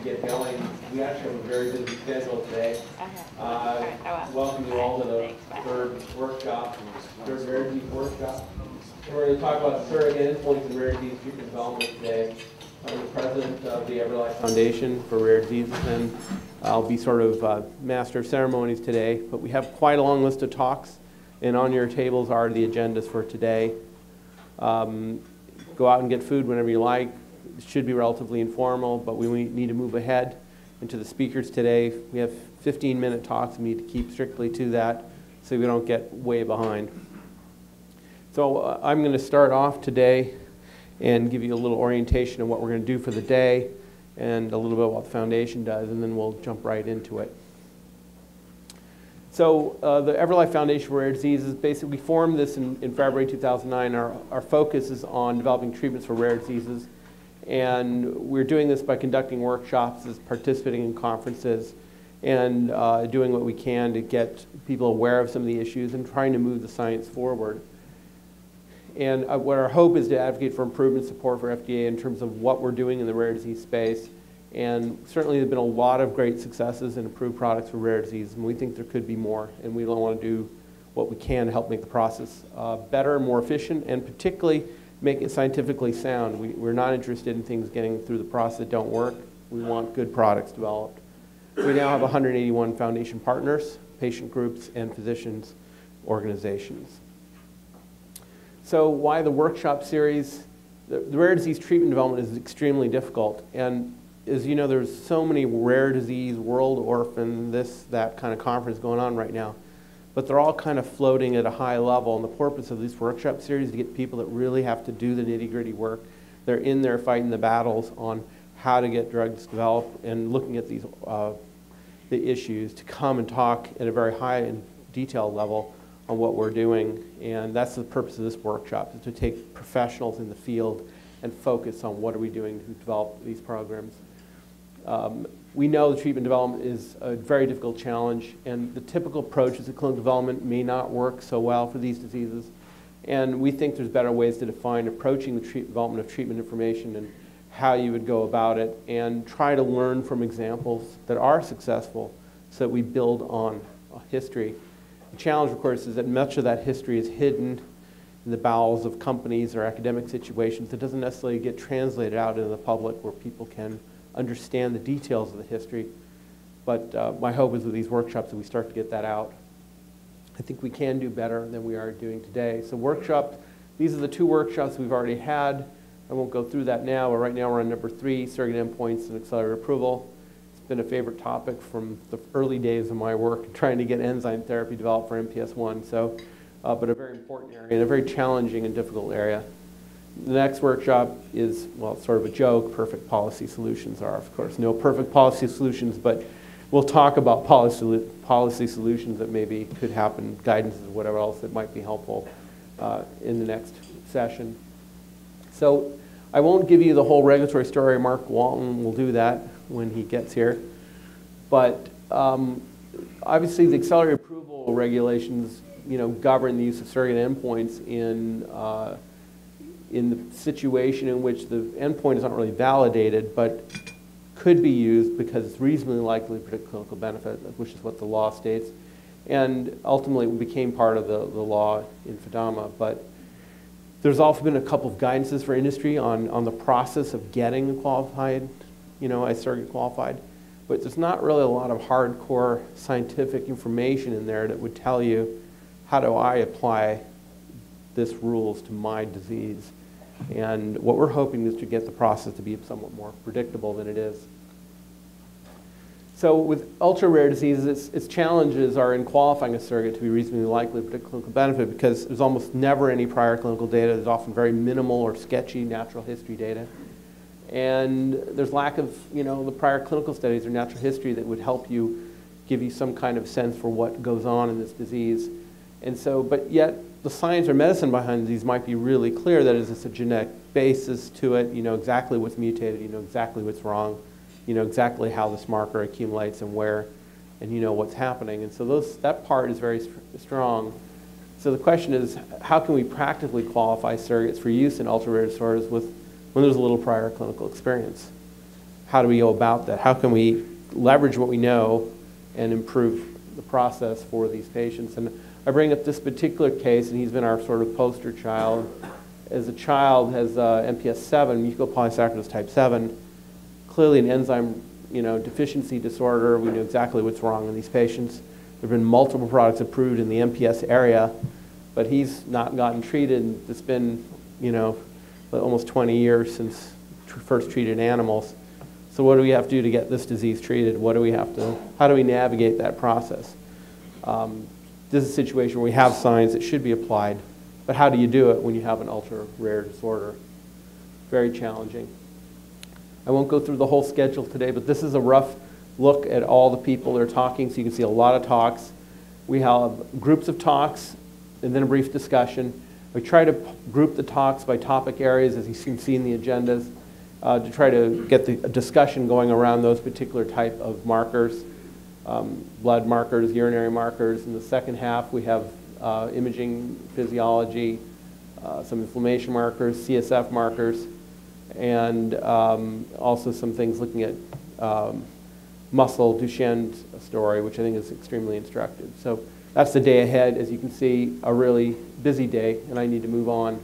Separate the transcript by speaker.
Speaker 1: get going. We actually have a very busy schedule today. Welcome you all to the third workshop, third rare disease workshop. We're going to talk about surrogate endpoints in rare disease treatment development today. I'm the president of the EverLife Foundation for Rare Diseases, and I'll be sort of master of ceremonies today. But we have quite a long list of talks, and on your tables are the agendas for today. Go out and get food whenever you like. It should be relatively informal, but we need to move ahead into the speakers today. We have 15-minute talks. We need to keep strictly to that so we don't get way behind. So I'm going to start off today and give you a little orientation of what we're going to do for the day and a little bit what the foundation does, and then we'll jump right into it. So the EverLife Foundation for Rare Diseases, basically we formed this in February 2009. Our focus is on developing treatments for rare diseases. And we're doing this by conducting workshops, participating in conferences, and doing what we can to get people aware of some of the issues and trying to move the science forward. And what our hope is to advocate for improvement support for FDA in terms of what we're doing in the rare disease space. And certainly there have been a lot of great successes and improved products for rare disease, and we think there could be more, and we want to do what we can to help make the process better and more efficient, and particularly make it scientifically sound. We're not interested in things getting through the process that don't work. We want good products developed. We now have 181 foundation partners, patient groups, and physicians organizations. So why the workshop series? The rare disease treatment development is extremely difficult. And as you know, there's so many rare disease, world orphan, that kind of conference going on right now. But they're all kind of floating at a high level, and the purpose of this workshop series is to get people that really have to do the nitty-gritty work. They're in there fighting the battles on how to get drugs developed and looking at these the issues to come and talk at a very high and detailed level on what we're doing. And that's the purpose of this workshop, is to take professionals in the field and focus on what are we doing to develop these programs. We know the treatment development is a very difficult challenge, and the typical approaches to clinical development may not work so well for these diseases. And we think there's better ways to define approaching the development of treatment information and how you would go about it, and try to learn from examples that are successful so that we build on history. The challenge, of course, is that much of that history is hidden in the bowels of companies or academic situations. It doesn't necessarily get translated out into the public where people can understand the details of the history, but my hope is with these workshops that we start to get that out. I think we can do better than we are doing today. So workshops, these are the two workshops we've already had. I won't go through that now, but right now we're on number 3, surrogate endpoints and accelerated approval. It's been a favorite topic from the early days of my work trying to get enzyme therapy developed for MPS I, so, but a very important area and a very challenging and difficult area. The next workshop is, well, sort of a joke. Perfect policy solutions are, of course, no perfect policy solutions, but we'll talk about policy solutions that maybe could happen, guidance or whatever else that might be helpful in the next session. So I won't give you the whole regulatory story. Mark Walton will do that when he gets here. But obviously the accelerated approval regulations, govern the use of surrogate endpoints in the situation in which the endpoint is not really validated, but could be used because it's reasonably likely to predict clinical benefit, which is what the law states. And ultimately it became part of the law in FDAMA. But there's also been a couple of guidances for industry on the process of getting qualified, as surrogate qualified. But there's not really a lot of hardcore scientific information in there that would tell you, how do I apply this rules to my disease? And what we're hoping is to get the process to be somewhat more predictable than it is. So with ultra-rare diseases, its challenges are in qualifying a surrogate to be reasonably likely to predict clinical benefit, because there's almost never any prior clinical data. There's often very minimal or sketchy natural history data. And there's lack of, the prior clinical studies or natural history that would help you, give you some kind of sense for what goes on in this disease. And so, but yet, the science or medicine behind these might be really clear. That is, it's a genetic basis to it. You know exactly what's mutated. You know exactly what's wrong. You know exactly how this marker accumulates and where, and you know what's happening. And so that part is very strong. So the question is, how can we practically qualify surrogates for use in ultra-rare disorders when there's a little prior clinical experience? how do we go about that? How can we leverage what we know and improve the process for these patients? And I bring up this particular case, and he's been our sort of poster child. As a child, has MPS 7, mucopolysaccharidose type 7, clearly an enzyme deficiency disorder. We knew exactly what's wrong in these patients. There have been multiple products approved in the MPS area, but he's not gotten treated. It's been, almost 20 years since first treated animals. So what do we have to do to get this disease treated? How do we navigate that process? This is a situation where we have science that should be applied, but how do you do it when you have an ultra-rare disorder? Very challenging. I won't go through the whole schedule today, but this is a rough look at all the people that are talking, so you can see a lot of talks. We have groups of talks and then a brief discussion. We try to group the talks by topic areas, as you can see in the agendas, to try to get the discussion going around those particular type of markers, blood markers, urinary markers. In the second half, we have imaging, physiology, some inflammation markers, CSF markers, and also some things looking at muscle Duchenne's story, which I think is extremely instructive. So that's the day ahead. As you can see, a really busy day, and I need to move on.